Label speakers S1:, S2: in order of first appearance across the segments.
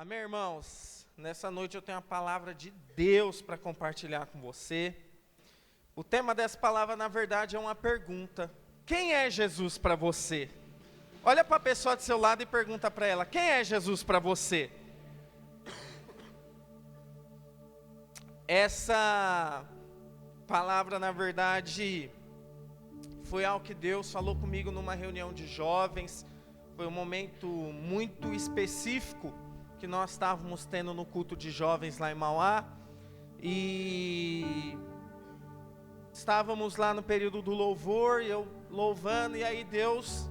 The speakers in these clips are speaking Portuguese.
S1: Amém, irmãos? Nessa noite eu tenho a palavra de Deus para compartilhar com você. O tema dessa palavra, na verdade, é uma pergunta. Quem é Jesus para você? Olha para a pessoa do seu lado e pergunta para ela, quem é Jesus para você? Essa palavra, na verdade, foi algo que Deus falou comigo numa reunião de jovens. Foi um momento muito específico que nós estávamos tendo no culto de jovens lá em Mauá. E estávamos lá no período do louvor, e eu louvando, e aí Deus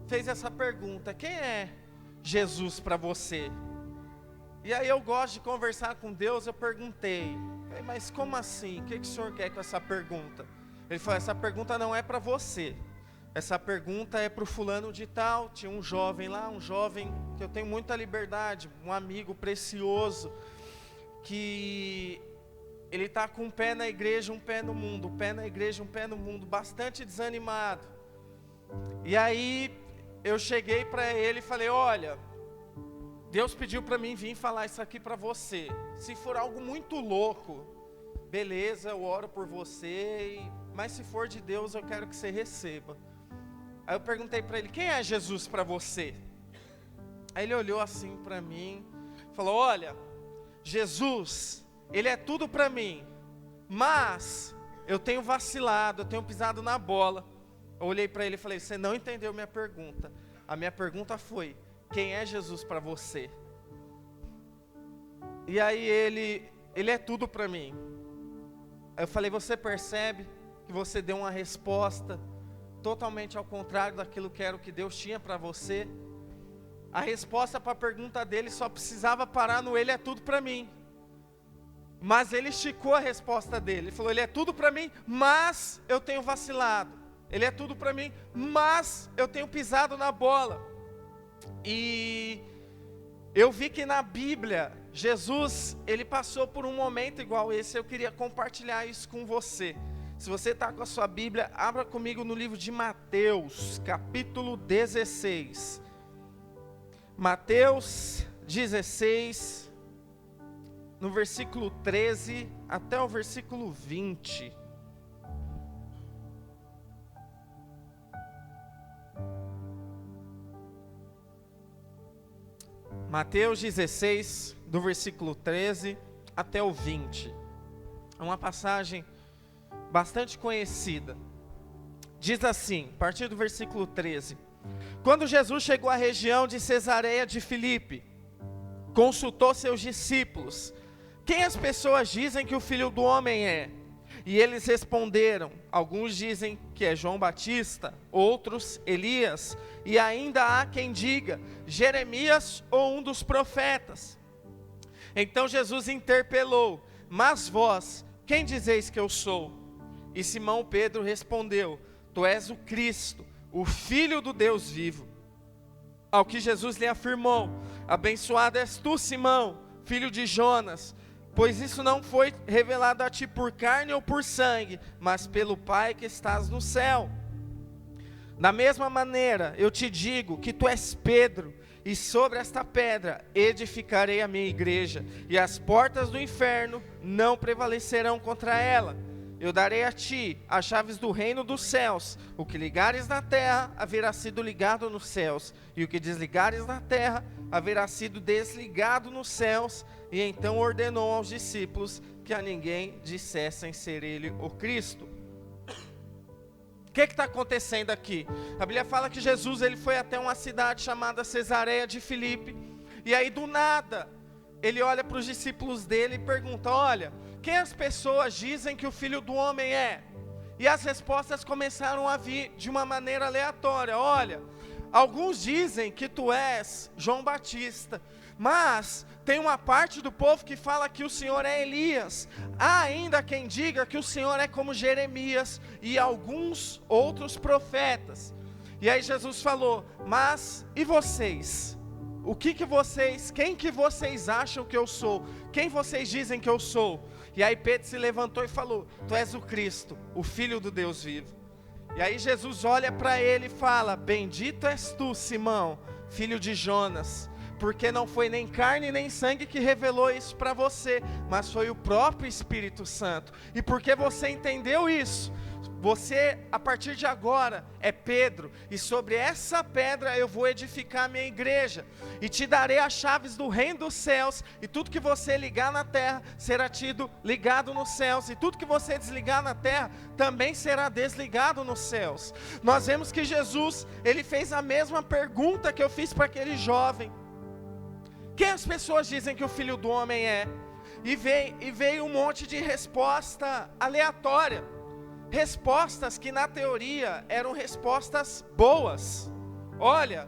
S1: fez essa pergunta, quem é Jesus para você? E aí eu gosto de conversar com Deus, eu perguntei, mas como assim? O que o senhor quer com essa pergunta? Ele falou, essa pergunta não é para você, essa pergunta é para o fulano de tal. Tinha um jovem lá, um jovem que eu tenho muita liberdade, um amigo precioso, que ele está com um pé na igreja, um pé no mundo, um pé na igreja, um pé no mundo, bastante desanimado. E aí eu cheguei para ele e falei, olha, Deus pediu para mim vir falar isso aqui para você. Se for algo muito louco, beleza, eu oro por você, mas se for de Deus eu quero que você receba. Aí eu perguntei para ele, quem é Jesus para você? Aí ele olhou assim para mim, falou, olha, Jesus, Ele é tudo para mim, mas eu tenho vacilado, eu tenho pisado na bola. Eu olhei para ele e falei, você não entendeu minha pergunta. A minha pergunta foi, quem é Jesus para você? E aí ele é tudo para mim. Aí eu falei, você percebe que você deu uma resposta totalmente ao contrário daquilo que era o que Deus tinha para você? A resposta para a pergunta dele só precisava parar no Ele é tudo para mim. Mas ele esticou a resposta dele. Ele falou, Ele é tudo para mim, mas eu tenho vacilado. Ele é tudo para mim, mas eu tenho pisado na bola. E eu vi que na Bíblia, Jesus, Ele passou por um momento igual esse. Eu queria compartilhar isso com você. Se você está com a sua Bíblia, abra comigo no livro de Mateus, capítulo 16. Mateus 16, no versículo 13 até o versículo 20. Mateus 16, do versículo 13 até o 20. É uma passagem bastante conhecida. Diz assim, a partir do versículo 13. Quando Jesus chegou à região de Cesareia de Filipe, consultou seus discípulos, quem as pessoas dizem que o Filho do Homem é? E eles responderam, alguns dizem que é João Batista, outros Elias, e ainda há quem diga, Jeremias ou um dos profetas. Então Jesus interpelou, mas vós, quem dizeis que eu sou? E Simão Pedro respondeu, tu és o Cristo, o Filho do Deus vivo. Ao que Jesus lhe afirmou, abençoado és tu, Simão, filho de Jonas, pois isso não foi revelado a ti por carne ou por sangue, mas pelo Pai que estás no céu. Da mesma maneira, eu te digo que tu és Pedro, e sobre esta pedra edificarei a minha igreja, e as portas do inferno não prevalecerão contra ela. Eu darei a ti as chaves do reino dos céus. O que ligares na terra haverá sido ligado nos céus, e o que desligares na terra haverá sido desligado nos céus. E então ordenou aos discípulos que a ninguém dissessem ser ele o Cristo. O que está acontecendo aqui? A Bíblia fala que Jesus ele foi até uma cidade chamada Cesareia de Filipe, e aí do nada ele olha para os discípulos dele e pergunta, olha, quem as pessoas dizem que o Filho do Homem é? E as respostas começaram a vir de uma maneira aleatória. Olha, alguns dizem que tu és João Batista, mas tem uma parte do povo que fala que o Senhor é Elias. Há ainda quem diga que o Senhor é como Jeremias e alguns outros profetas. E aí Jesus falou, mas e vocês? Quem que vocês acham que eu sou? Quem vocês dizem que eu sou? E aí Pedro se levantou e falou, tu és o Cristo, o Filho do Deus vivo. E aí Jesus olha para ele e fala, bendito és tu, Simão, filho de Jonas, porque não foi nem carne nem sangue que revelou isso para você, mas foi o próprio Espírito Santo. E porque você entendeu isso, você, a partir de agora, é Pedro, e sobre essa pedra eu vou edificar a minha igreja, e te darei as chaves do reino dos céus, e tudo que você ligar na terra, será tido ligado nos céus, e tudo que você desligar na terra, também será desligado nos céus. Nós vemos que Jesus, ele fez a mesma pergunta que eu fiz para aquele jovem: quem as pessoas dizem que o Filho do Homem é? E veio um monte de resposta aleatória, respostas que na teoria eram respostas boas. Olha,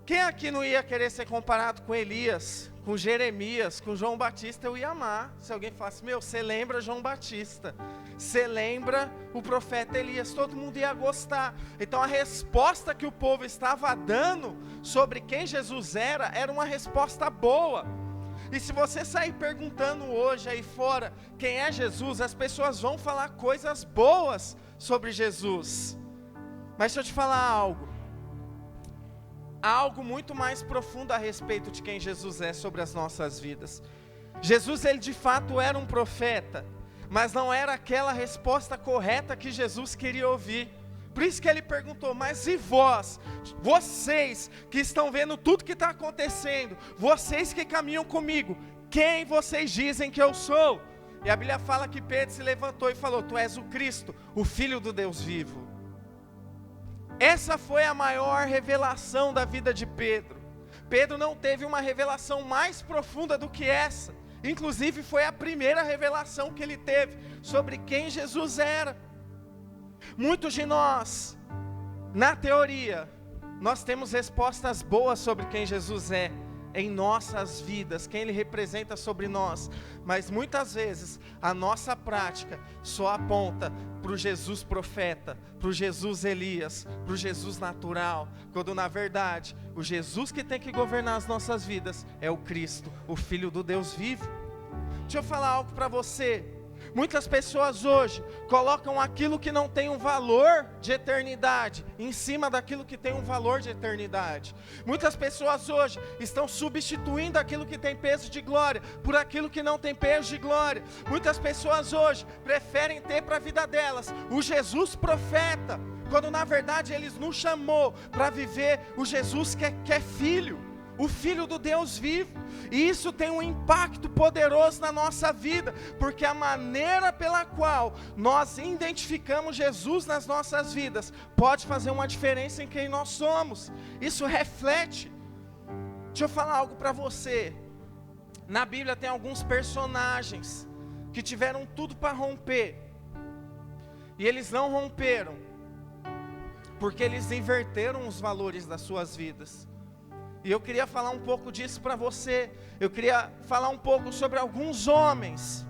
S1: quem aqui não ia querer ser comparado com Elias, com Jeremias, com João Batista? Eu ia amar, se alguém falasse: meu, você lembra João Batista, você lembra o profeta Elias, todo mundo ia gostar. Então a resposta que o povo estava dando sobre quem Jesus era uma resposta boa. E se você sair perguntando hoje aí fora quem é Jesus, as pessoas vão falar coisas boas sobre Jesus. Mas deixa eu te falar algo. Há algo muito mais profundo a respeito de quem Jesus é sobre as nossas vidas. Jesus, ele de fato era um profeta, mas não era aquela resposta correta que Jesus queria ouvir. Por isso que ele perguntou: mas e vós, vocês que estão vendo tudo que está acontecendo, vocês que caminham comigo, quem vocês dizem que eu sou? E a Bíblia fala que Pedro se levantou e falou: tu és o Cristo, o Filho do Deus vivo. Essa foi a maior revelação da vida de Pedro. Pedro não teve uma revelação mais profunda do que essa. Inclusive foi a primeira revelação que ele teve sobre quem Jesus era. Muitos de nós, na teoria, nós temos respostas boas sobre quem Jesus é em nossas vidas, quem Ele representa sobre nós, mas muitas vezes a nossa prática só aponta para o Jesus profeta, para o Jesus Elias, para o Jesus natural, quando na verdade o Jesus que tem que governar as nossas vidas é o Cristo, o Filho do Deus vivo. Deixa eu falar algo para você. Muitas pessoas hoje colocam aquilo que não tem um valor de eternidade em cima daquilo que tem um valor de eternidade. Muitas pessoas hoje estão substituindo aquilo que tem peso de glória por aquilo que não tem peso de glória. Muitas pessoas hoje preferem ter para a vida delas o Jesus profeta, quando na verdade Ele nos chamou para viver o Jesus que é filho, o Filho do Deus vivo. E isso tem um impacto poderoso na nossa vida, porque a maneira pela qual nós identificamos Jesus nas nossas vidas pode fazer uma diferença em quem nós somos. Isso reflete. Deixa eu falar algo para você. Na Bíblia tem alguns personagens que tiveram tudo para romper, e eles não romperam porque eles inverteram os valores das suas vidas. E eu queria falar um pouco disso para você. Eu queria falar um pouco sobre alguns homens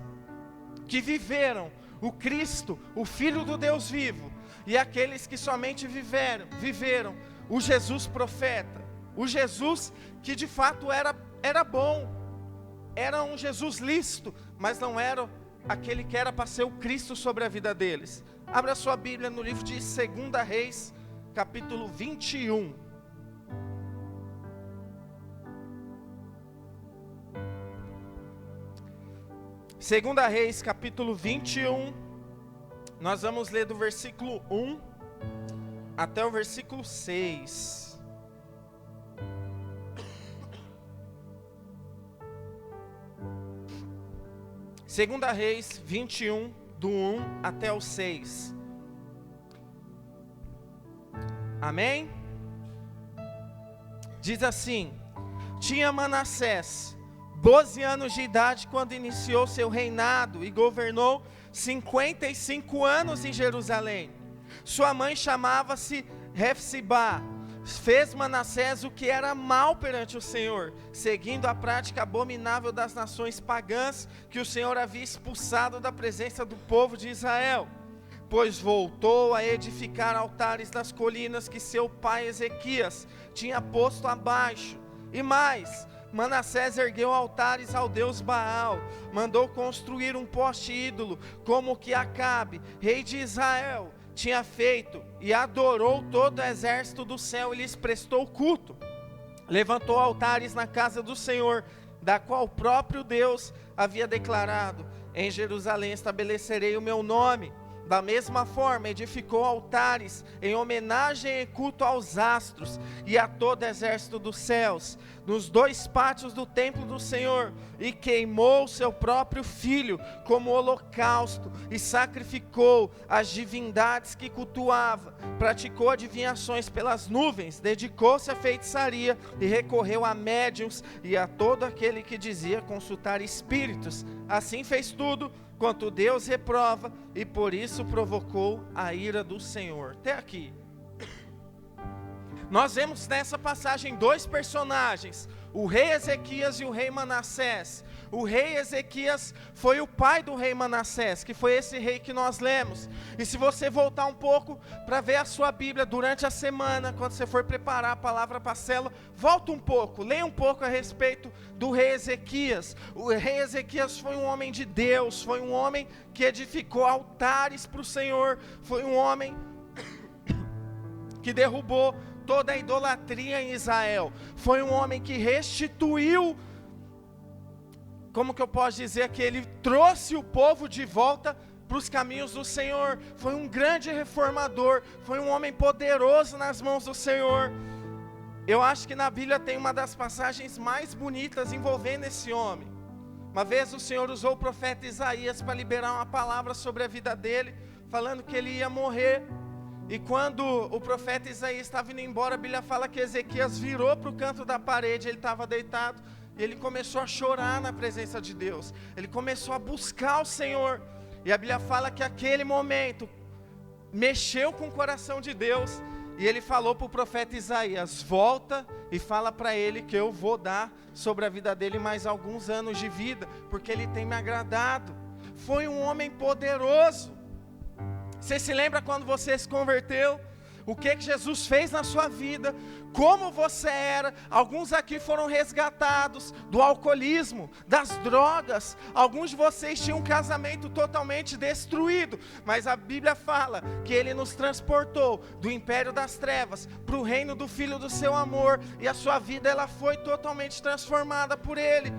S1: que viveram o Cristo, o Filho do Deus vivo, e aqueles que somente viveram o Jesus profeta, o Jesus que de fato era bom, era um Jesus lícito, mas não era aquele que era para ser o Cristo sobre a vida deles. Abra sua Bíblia no livro de 2 Reis, capítulo 21. 2 Reis, capítulo 21, nós vamos ler do versículo 1 até o versículo 6. Segunda Reis 21, do 1 até o 6. Amém? Diz assim: tinha Manassés 12 anos de idade quando iniciou seu reinado e governou 55 anos em Jerusalém. Sua mãe chamava-se Hefzibá. Fez Manassés o que era mal perante o Senhor, seguindo a prática abominável das nações pagãs que o Senhor havia expulsado da presença do povo de Israel. Pois voltou a edificar altares nas colinas que seu pai Ezequias tinha posto abaixo. E mais, Manassés ergueu altares ao deus Baal, mandou construir um poste ídolo, como o que Acabe, rei de Israel, tinha feito, e adorou todo o exército do céu e lhes prestou culto. levantou altares na casa do Senhor, da qual o próprio Deus havia declarado: em Jerusalém estabelecerei o meu nome. Da mesma forma, edificou altares em homenagem e culto aos astros e a todo exército dos céus, nos 2 pátios do templo do Senhor, e queimou seu próprio filho como holocausto, e sacrificou as divindades que cultuava, praticou adivinhações pelas nuvens, dedicou-se à feitiçaria e recorreu a médiuns e a todo aquele que dizia consultar espíritos. Assim fez tudo quanto Deus reprova, e por isso provocou a ira do Senhor. Até aqui. Nós vemos nessa passagem 2 personagens, o rei Ezequias e o rei Manassés. O rei Ezequias foi o pai do rei Manassés, que foi esse rei que nós lemos. E se você voltar um pouco para ver a sua Bíblia durante a semana, quando você for preparar a palavra para a célula, volta um pouco, leia um pouco a respeito do rei Ezequias. O rei Ezequias foi um homem de Deus, foi um homem que edificou altares para o Senhor, foi um homem que derrubou toda a idolatria em Israel, foi um homem que restituiu, como que eu posso dizer, que ele trouxe o povo de volta para os caminhos do Senhor. Foi um grande reformador, foi um homem poderoso nas mãos do Senhor. Eu acho que na Bíblia tem uma das passagens mais bonitas envolvendo esse homem. Uma vez o Senhor usou o profeta Isaías para liberar uma palavra sobre a vida dele, falando que ele ia morrer. E quando o profeta Isaías estava indo embora, a Bíblia fala que Ezequias virou para o canto da parede, ele estava deitado, e ele começou a chorar na presença de Deus. Ele começou a buscar o Senhor. E a Bíblia fala que aquele momento mexeu com o coração de Deus. E ele falou para o profeta Isaías: volta e fala para ele que eu vou dar sobre a vida dele mais alguns anos de vida, porque ele tem me agradado. Foi um homem poderoso. Você se lembra quando você se converteu? O que Jesus fez na sua vida? Como você era? Alguns aqui foram resgatados do alcoolismo, das drogas. Alguns de vocês tinham um casamento totalmente destruído. Mas a Bíblia fala que Ele nos transportou do império das trevas para o reino do Filho do seu amor. E a sua vida ela foi totalmente transformada por Ele.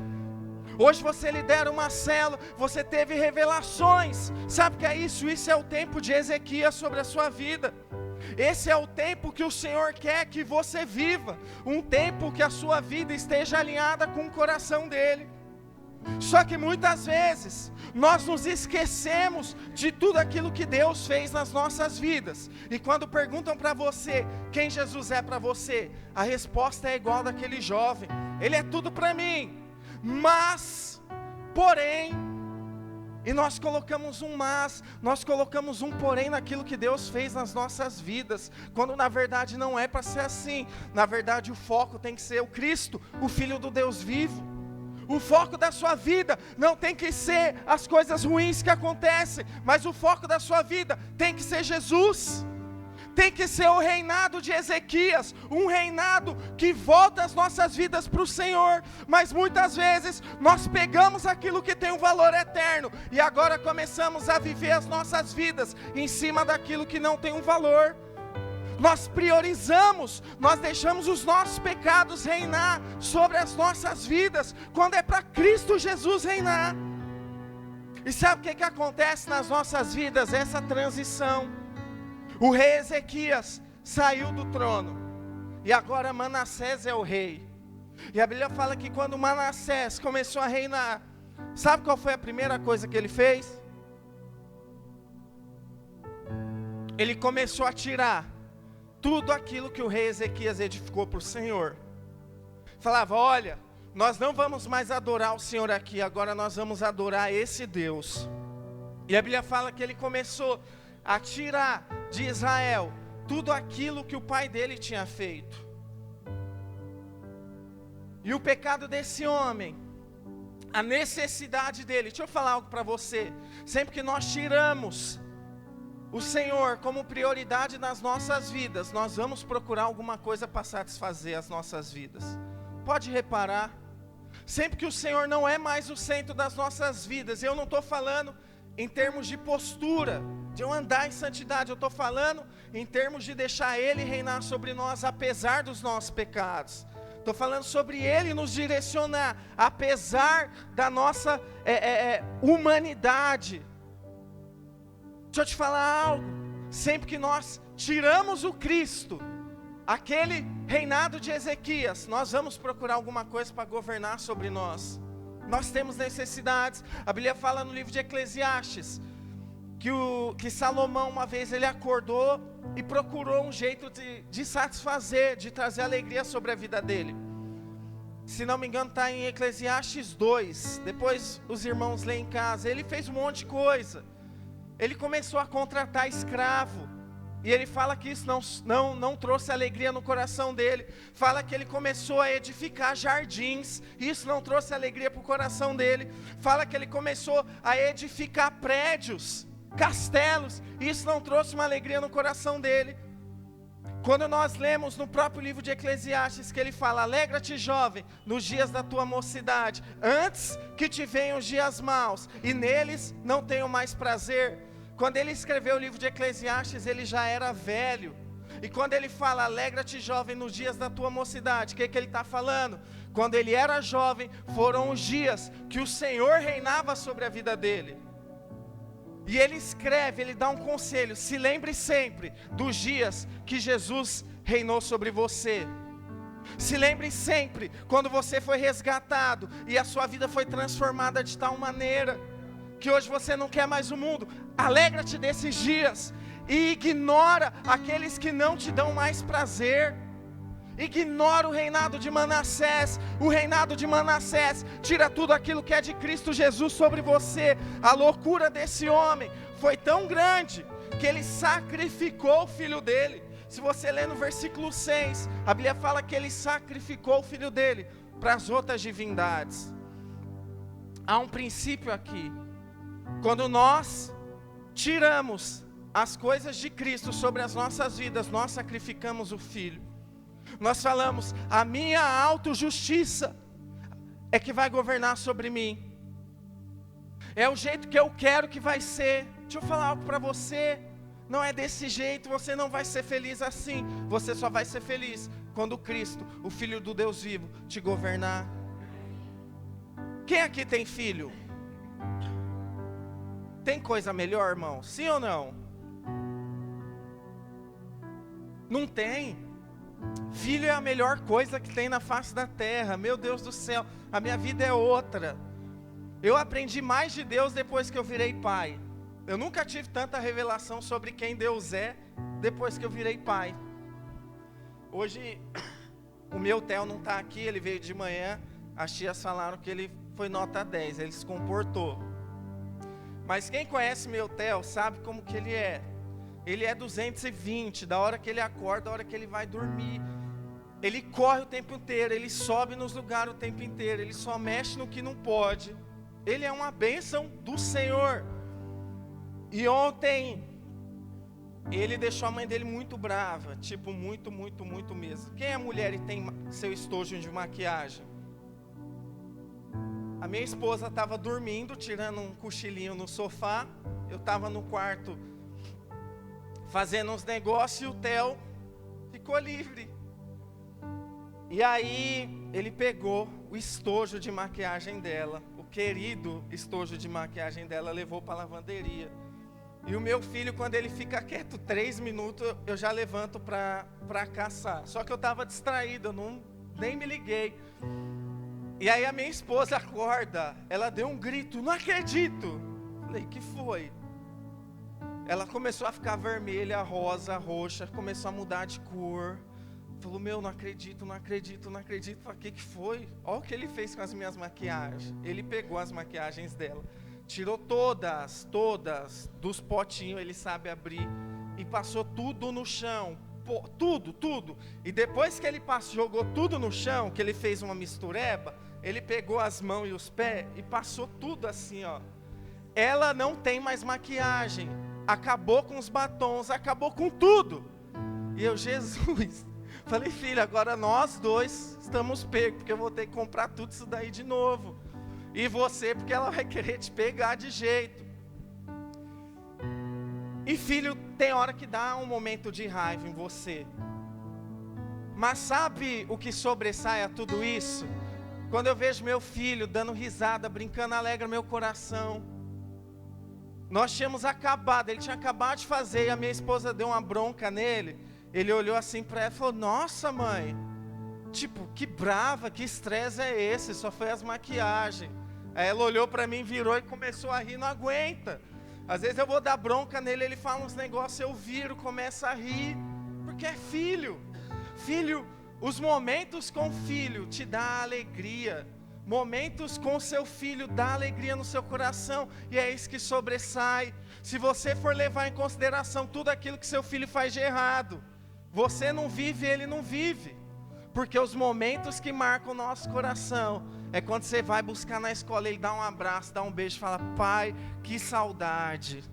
S1: Hoje você lidera uma célula, você teve revelações. Sabe o que é isso? Isso é o tempo de Ezequias sobre a sua vida. Esse é o tempo que o Senhor quer que você viva. Um tempo que a sua vida esteja alinhada com o coração dEle. Só que muitas vezes nós nos esquecemos de tudo aquilo que Deus fez nas nossas vidas. E quando perguntam para você quem Jesus é para você, a resposta é igual daquele jovem: Ele é tudo para mim. Mas, porém, e nós colocamos um mas, nós colocamos um porém naquilo que Deus fez nas nossas vidas, quando na verdade não é para ser assim. Na verdade o foco tem que ser o Cristo, o Filho do Deus vivo. O foco da sua vida não tem que ser as coisas ruins que acontecem, mas o foco da sua vida tem que ser Jesus. Tem que ser o reinado de Ezequias, um reinado que volta as nossas vidas para o Senhor. Mas muitas vezes nós pegamos aquilo que tem um valor eterno e agora começamos a viver as nossas vidas em cima daquilo que não tem um valor. Nós priorizamos, nós deixamos os nossos pecados reinar sobre as nossas vidas, quando é para Cristo Jesus reinar. E sabe o que acontece nas nossas vidas? Essa transição. O rei Ezequias saiu do trono, e agora Manassés é o rei. E a Bíblia fala que quando Manassés começou a reinar, sabe qual foi a primeira coisa que ele fez? Ele começou a tirar tudo aquilo que o rei Ezequias edificou para o Senhor. Falava: olha, nós não vamos mais adorar o Senhor aqui, agora nós vamos adorar esse Deus. E a Bíblia fala que ele começou a tirar de Israel tudo aquilo que o pai dele tinha feito. E o pecado desse homem, a necessidade dele, deixa eu falar algo para você. Sempre que nós tiramos o Senhor como prioridade nas nossas vidas, nós vamos procurar alguma coisa para satisfazer as nossas vidas. Pode reparar, sempre que o Senhor não é mais o centro das nossas vidas, eu não estou falando em termos de postura, de eu andar em santidade, eu estou falando em termos de deixar Ele reinar sobre nós, apesar dos nossos pecados. Estou falando sobre Ele nos direcionar, apesar da nossa humanidade. Deixa eu te falar algo. Sempre que nós tiramos o Cristo, aquele reinado de Ezequias, nós vamos procurar alguma coisa para governar sobre nós. Nós temos necessidades. A Bíblia fala no livro de Eclesiastes que Salomão uma vez ele acordou e procurou um jeito de satisfazer, de trazer alegria sobre a vida dele. Se não me engano está em Eclesiastes 2, depois os irmãos leem em casa. Ele fez um monte de coisa. Ele começou a contratar escravo, e ele fala que isso não trouxe alegria no coração dele. Fala que ele começou a edificar jardins, e isso não trouxe alegria para o coração dele. Fala que ele começou a edificar prédios, castelos, e isso não trouxe uma alegria no coração dele. Quando nós lemos no próprio livro de Eclesiastes que ele fala: alegra-te, jovem, nos dias da tua mocidade, antes que te venham os dias maus, e neles não tenho mais prazer. Quando ele escreveu o livro de Eclesiastes, ele já era velho. E quando ele fala, alegra-te, jovem, nos dias da tua mocidade, o que ele está falando? Quando ele era jovem, foram os dias que o Senhor reinava sobre a vida dele. E ele escreve, ele dá um conselho: se lembre sempre dos dias que Jesus reinou sobre você. Se lembre sempre quando você foi resgatado e a sua vida foi transformada de tal maneira que hoje você não quer mais o mundo. Alegra-te desses dias e ignora aqueles que não te dão mais prazer. Ignora o reinado de Manassés. O reinado de Manassés tira tudo aquilo que é de Cristo Jesus sobre você. A loucura desse homem foi tão grande que ele sacrificou o filho dele. Se você ler no versículo 6, a Bíblia fala que ele sacrificou o filho dele para as outras divindades. Há um princípio aqui. Quando nós tiramos as coisas de Cristo sobre as nossas vidas, nós sacrificamos o filho. Nós falamos: a minha autojustiça é que vai governar sobre mim. É o jeito que eu quero que vai ser. Deixa eu falar algo para você. Não é desse jeito, você não vai ser feliz assim. Você só vai ser feliz quando Cristo, o Filho do Deus vivo, te governar. Quem aqui tem filho? Tem coisa melhor, irmão? Sim ou não? Não tem. Filho é a melhor coisa que tem na face da terra. Meu Deus do céu, a minha vida é outra. Eu aprendi mais de Deus depois que eu virei pai. Eu nunca tive tanta revelação sobre quem Deus é depois que eu virei pai. Hoje, o meu Theo não está aqui, ele veio de manhã. As tias falaram que ele foi nota 10, ele se comportou. Mas quem conhece meu Theo sabe como que ele é. Ele é 220, da hora que ele acorda, da hora que ele vai dormir. Ele corre o tempo inteiro, ele sobe nos lugares o tempo inteiro, ele só mexe no que não pode. Ele é uma bênção do Senhor. E ontem, ele deixou a mãe dele muito brava, tipo muito mesmo. Quem é mulher e tem seu estojo de maquiagem? A minha esposa estava dormindo, tirando um cochilinho no sofá. Eu estava no quarto fazendo uns negócios e o Theo ficou livre. E aí ele pegou o estojo de maquiagem dela, o querido estojo de maquiagem dela, levou para a lavanderia. E o meu filho, quando ele fica quieto 3 minutos, eu já levanto para caçar. Só que eu estava distraído, eu nem me liguei. E aí a minha esposa acorda, ela deu um grito: não acredito. Falei: que foi? Ela começou a ficar vermelha, rosa, roxa, começou a mudar de cor. Falou: meu, não acredito. Falei: que foi? Olha o que ele fez com as minhas maquiagens. Ele pegou as maquiagens dela, tirou todas dos potinhos, ele sabe abrir, e passou tudo no chão. Tudo. E depois que ele jogou tudo no chão, que ele fez uma mistureba, ele pegou as mãos e os pés e passou tudo assim, ó. Ela não tem mais maquiagem, acabou com os batons, acabou com tudo. E eu: Jesus, falei: filho, agora nós dois estamos pegos, porque eu vou ter que comprar tudo isso daí de novo. E você, porque ela vai querer te pegar de jeito. E filho, tem hora que dá um momento de raiva em você. Mas sabe o que sobressai a tudo isso? Quando eu vejo meu filho dando risada, brincando, alegra meu coração. Nós tínhamos acabado, ele tinha acabado de fazer e a minha esposa deu uma bronca nele. Ele olhou assim para ela e falou: nossa, mãe, tipo, que brava, que estresse é esse? Só foi as maquiagens. Aí ela olhou para mim, virou e começou a rir, não aguenta. Às vezes eu vou dar bronca nele, ele fala uns negócios, eu viro, começo a rir, porque é filho. Filho, os momentos com filho te dá alegria. Momentos com seu filho dá alegria no seu coração, e é isso que sobressai. Se você for levar em consideração tudo aquilo que seu filho faz de errado, você não vive, ele não vive. Porque os momentos que marcam o nosso coração é quando você vai buscar na escola, ele dá um abraço, dá um beijo e fala: pai, que saudade.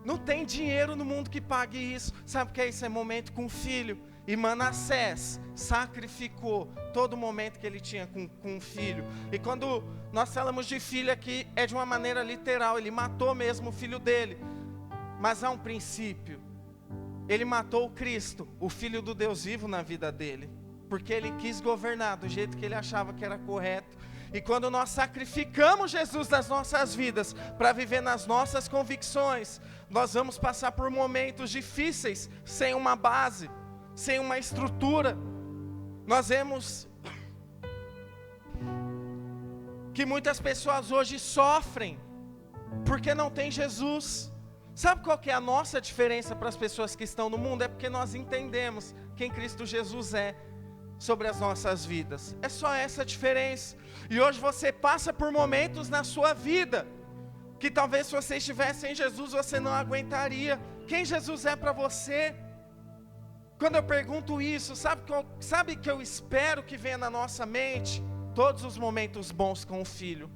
S1: Não tem dinheiro no mundo que pague isso. Sabe o que é isso? É momento com o filho. E Manassés sacrificou todo momento que ele tinha com o filho. E quando nós falamos de filho aqui, é de uma maneira literal. Ele matou mesmo o filho dele. Mas há um princípio. Ele matou o Cristo, o Filho do Deus vivo, na vida dele. Porque ele quis governar do jeito que ele achava que era correto. E quando nós sacrificamos Jesus das nossas vidas para viver nas nossas convicções, nós vamos passar por momentos difíceis, sem uma base, sem uma estrutura. Nós vemos que muitas pessoas hoje sofrem porque não tem Jesus. Sabe qual que é a nossa diferença para as pessoas que estão no mundo? É porque nós entendemos quem Cristo Jesus é sobre as nossas vidas. É só essa a diferença. E hoje você passa por momentos na sua vida que talvez se você estivesse em Jesus você não aguentaria. Quem Jesus é para você? Quando eu pergunto isso, sabe que eu espero que venha na nossa mente? Todos os momentos bons com o Filho.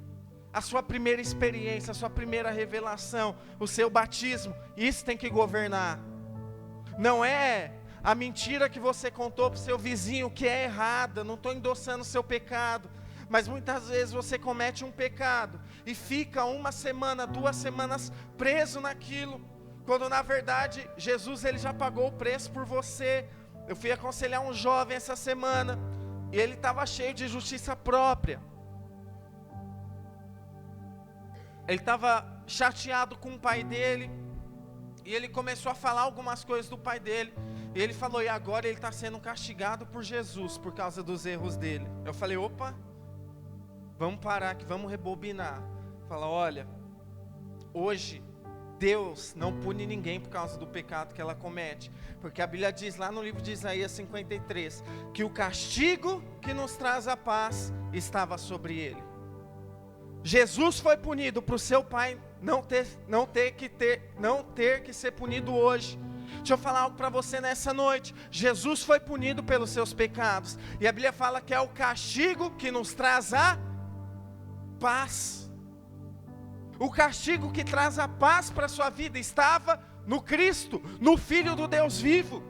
S1: A sua primeira experiência, a sua primeira revelação, o seu batismo, isso tem que governar. Não é a mentira que você contou para o seu vizinho que é errada, não estou endossando o seu pecado. Mas muitas vezes você comete um pecado e fica 1 semana, 2 semanas preso naquilo. Quando na verdade Jesus ele já pagou o preço por você. Eu fui aconselhar um jovem essa semana e ele estava cheio de justiça própria. Ele estava chateado com o pai dele e ele começou a falar algumas coisas do pai dele. E ele falou: e agora ele está sendo castigado por Jesus por causa dos erros dele. Eu falei: opa, vamos parar aqui, vamos rebobinar. Fala: olha, hoje Deus não pune ninguém por causa do pecado que ela comete. Porque a Bíblia diz lá no livro de Isaías 53, que o castigo que nos traz a paz estava sobre ele. Jesus foi punido para o seu pai não ter que ser punido hoje. Deixa eu falar algo para você nessa noite. Jesus foi punido pelos seus pecados. E a Bíblia fala que é o castigo que nos traz a paz. O castigo que traz a paz para a sua vida estava no Cristo, no Filho do Deus vivo.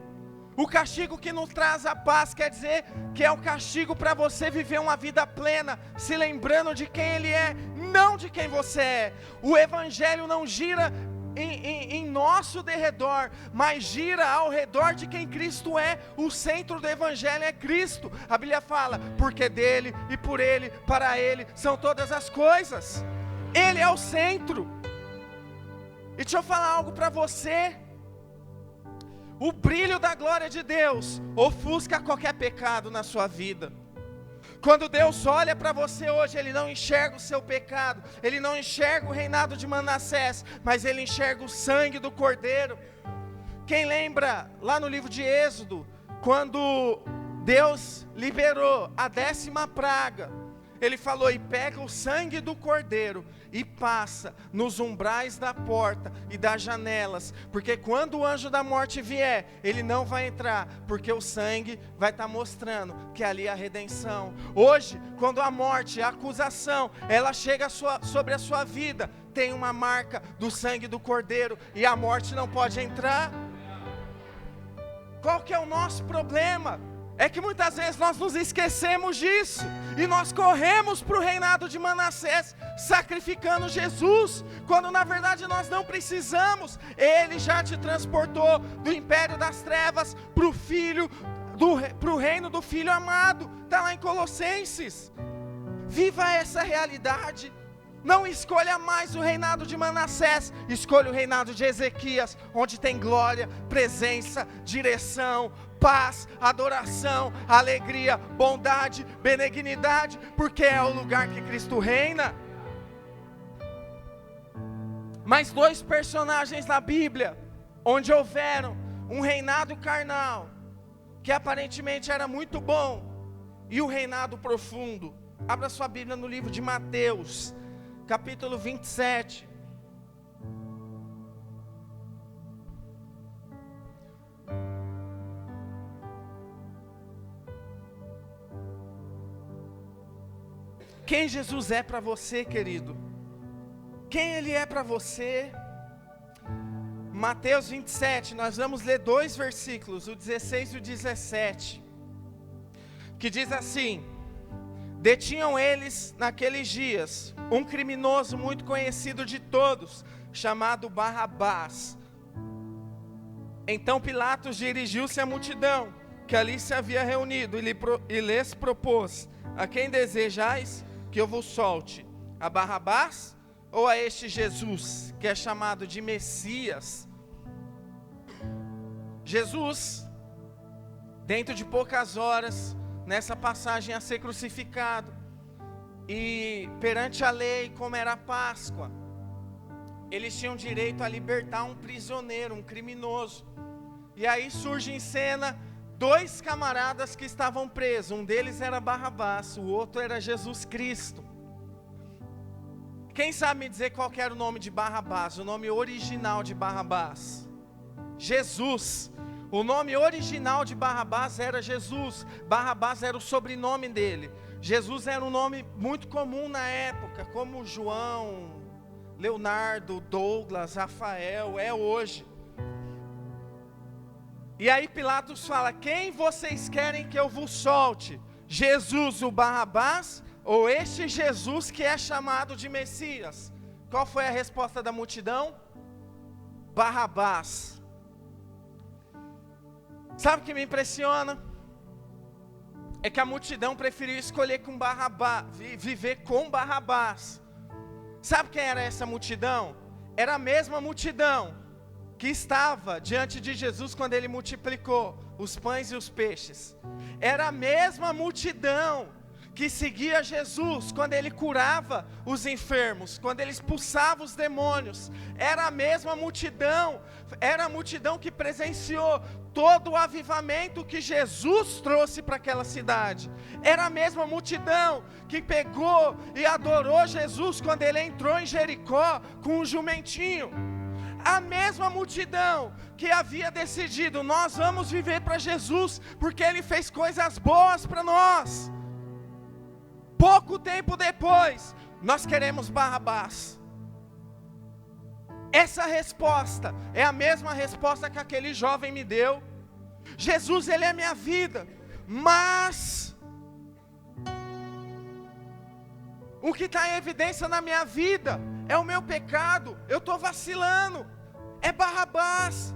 S1: O castigo que nos traz a paz quer dizer que é o castigo para você viver uma vida plena, se lembrando de quem Ele é, não de quem você é. O Evangelho não gira em nosso derredor, mas gira ao redor de quem Cristo é. O centro do Evangelho é Cristo. A Bíblia fala: porque dele e por ele, para ele são todas as coisas. Ele é o centro. E deixa eu falar algo para você. O brilho da glória de Deus ofusca qualquer pecado na sua vida. Quando Deus olha para você hoje, Ele não enxerga o seu pecado, Ele não enxerga o reinado de Manassés, mas Ele enxerga o sangue do Cordeiro. Quem lembra lá no livro de Êxodo, quando Deus liberou a 10ª praga, Ele falou: e pega o sangue do Cordeiro e passa nos umbrais da porta e das janelas, porque quando o anjo da morte vier, ele não vai entrar, porque o sangue vai estar mostrando que ali é a redenção. Hoje, quando a morte, a acusação, ela chega sobre a sua vida, tem uma marca do sangue do Cordeiro e a morte não pode entrar. Qual que é o nosso problema? É que muitas vezes nós nos esquecemos disso e nós corremos para o reinado de Manassés sacrificando Jesus, quando na verdade nós não precisamos. Ele já te transportou do império das trevas para o Filho para o reino do Filho amado. Está lá em Colossenses. Viva essa realidade. Não escolha mais o reinado de Manassés, escolha o reinado de Ezequias, onde tem glória, presença, direção, paz, adoração, alegria, bondade, benignidade, porque é o lugar que Cristo reina. Mais 2 personagens na Bíblia, onde houveram um reinado carnal, que aparentemente era muito bom, e o reinado profundo. Abra sua Bíblia no livro de Mateus, capítulo 27. Quem Jesus é para você, querido? Quem Ele é para você? Mateus 27, nós vamos ler 2 versículos, o 16 e o 17, que diz assim: detinham eles naqueles dias um criminoso muito conhecido de todos, chamado Barrabás. Então Pilatos dirigiu-se à multidão que ali se havia reunido e lhes propôs: a quem desejais que eu vos solte? A Barrabás ou a este Jesus, que é chamado de Messias? Jesus, dentro de poucas horas, nessa passagem a ser crucificado, e perante a lei, como era a Páscoa, eles tinham direito a libertar um prisioneiro, um criminoso. E aí surge em cena 2 camaradas que estavam presos. Um deles era Barrabás, o outro era Jesus Cristo. Quem sabe me dizer qual que era o nome de Barrabás, o nome original de Barrabás? Jesus. O nome original de Barrabás era Jesus. Barrabás era o sobrenome dele. Jesus era um nome muito comum na época, como João, Leonardo, Douglas, Rafael, é hoje. E aí Pilatos fala: quem vocês querem que eu vos solte? Jesus, o Barrabás, ou este Jesus que é chamado de Messias? Qual foi a resposta da multidão? Barrabás. Sabe o que me impressiona? É que a multidão preferiu escolher com Barrabás, viver com Barrabás. Sabe quem era essa multidão? Era a mesma multidão que estava diante de Jesus quando ele multiplicou os pães e os peixes. Era a mesma multidão que seguia Jesus quando ele curava os enfermos, quando ele expulsava os demônios. Era a mesma multidão, era a multidão que presenciou todo o avivamento que Jesus trouxe para aquela cidade. Era a mesma multidão que pegou e adorou Jesus quando ele entrou em Jericó com um jumentinho. A mesma multidão que havia decidido: nós vamos viver para Jesus, porque Ele fez coisas boas para nós. Pouco tempo depois, nós queremos Barrabás. Essa resposta é a mesma resposta que aquele jovem me deu. Jesus, Ele é minha vida, mas o que está em evidência na minha vida é o meu pecado, eu estou vacilando, é Barrabás.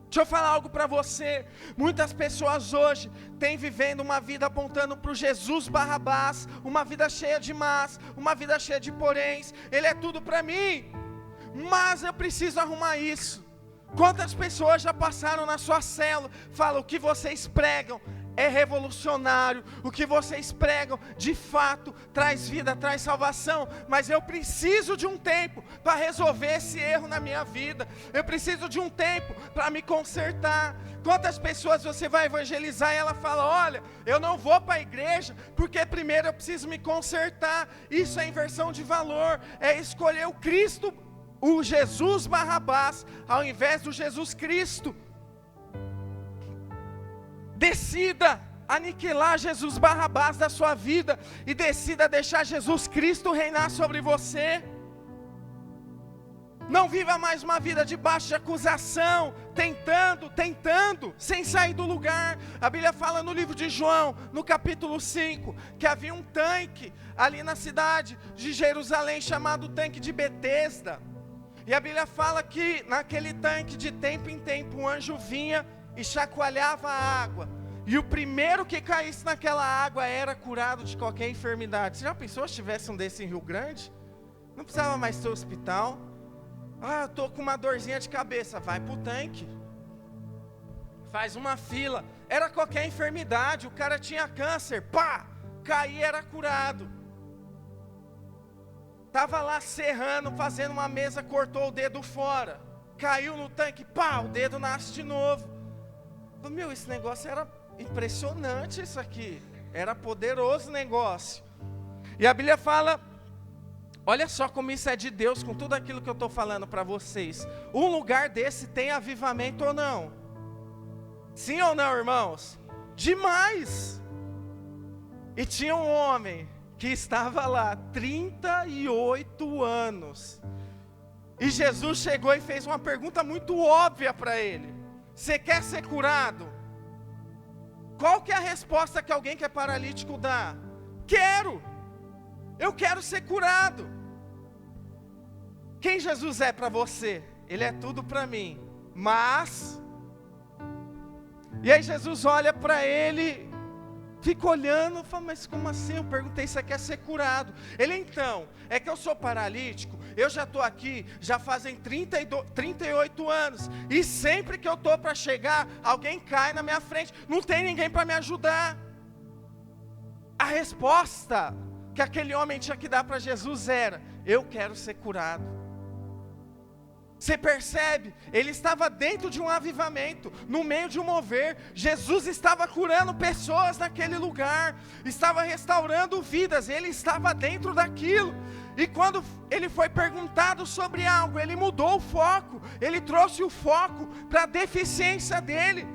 S1: Deixa eu falar algo para você. Muitas pessoas hoje têm vivendo uma vida apontando para o Jesus Barrabás, uma vida cheia de mas, uma vida cheia de poréns. Ele é tudo para mim, mas eu preciso arrumar isso. Quantas pessoas já passaram na sua célula, falam: o que vocês pregam é revolucionário, o que vocês pregam de fato traz vida, traz salvação, mas eu preciso de um tempo para resolver esse erro na minha vida, eu preciso de um tempo para me consertar. Quantas pessoas você vai evangelizar e ela fala: olha, eu não vou para a igreja porque primeiro eu preciso me consertar. Isso é inversão de valor, é escolher o Cristo, o Jesus Barrabás, ao invés do Jesus Cristo. Decida aniquilar Jesus Barrabás da sua vida e decida deixar Jesus Cristo reinar sobre você. Não viva mais uma vida debaixo de acusação, tentando, sem sair do lugar. A Bíblia fala no livro de João, no capítulo 5, que havia um tanque ali na cidade de Jerusalém, chamado tanque de Betesda. E a Bíblia fala que naquele tanque, de tempo em tempo, um anjo vinha e chacoalhava a água. E o primeiro que caísse naquela água era curado de qualquer enfermidade. Você já pensou se tivesse um desse em Rio Grande? Não precisava mais ter hospital. Eu estou com uma dorzinha de cabeça. Vai para o tanque. Faz uma fila. Era qualquer enfermidade. O cara tinha câncer. Pá! Caía, era curado. Estava lá serrando, fazendo uma mesa, cortou o dedo fora. Caiu no tanque. Pá! O dedo nasce de novo. Meu, esse negócio era impressionante, isso aqui. Era poderoso o negócio. E a Bíblia fala, olha só como isso é de Deus, com tudo aquilo que eu estou falando para vocês. Um lugar desse tem avivamento ou não? Sim ou não, irmãos? Demais! E tinha um homem que estava lá 38 anos. E Jesus chegou e fez uma pergunta muito óbvia para ele. Você quer ser curado? Qual que é a resposta que alguém que é paralítico dá? Quero! Eu quero ser curado. Quem Jesus é para você? Ele é tudo para mim. Mas... E aí Jesus olha para ele, fica olhando, fala, mas como assim? Eu perguntei, você quer ser curado? Ele, então, é que eu sou paralítico, eu já estou aqui, já fazem 38 anos, e sempre que eu estou para chegar, alguém cai na minha frente, não tem ninguém para me ajudar. A resposta que aquele homem tinha que dar para Jesus era, eu quero ser curado. Você percebe? Ele estava dentro de um avivamento, no meio de um mover. Jesus estava curando pessoas naquele lugar, estava restaurando vidas, ele estava dentro daquilo. E quando ele foi perguntado sobre algo, ele mudou o foco, ele trouxe o foco para a deficiência dele.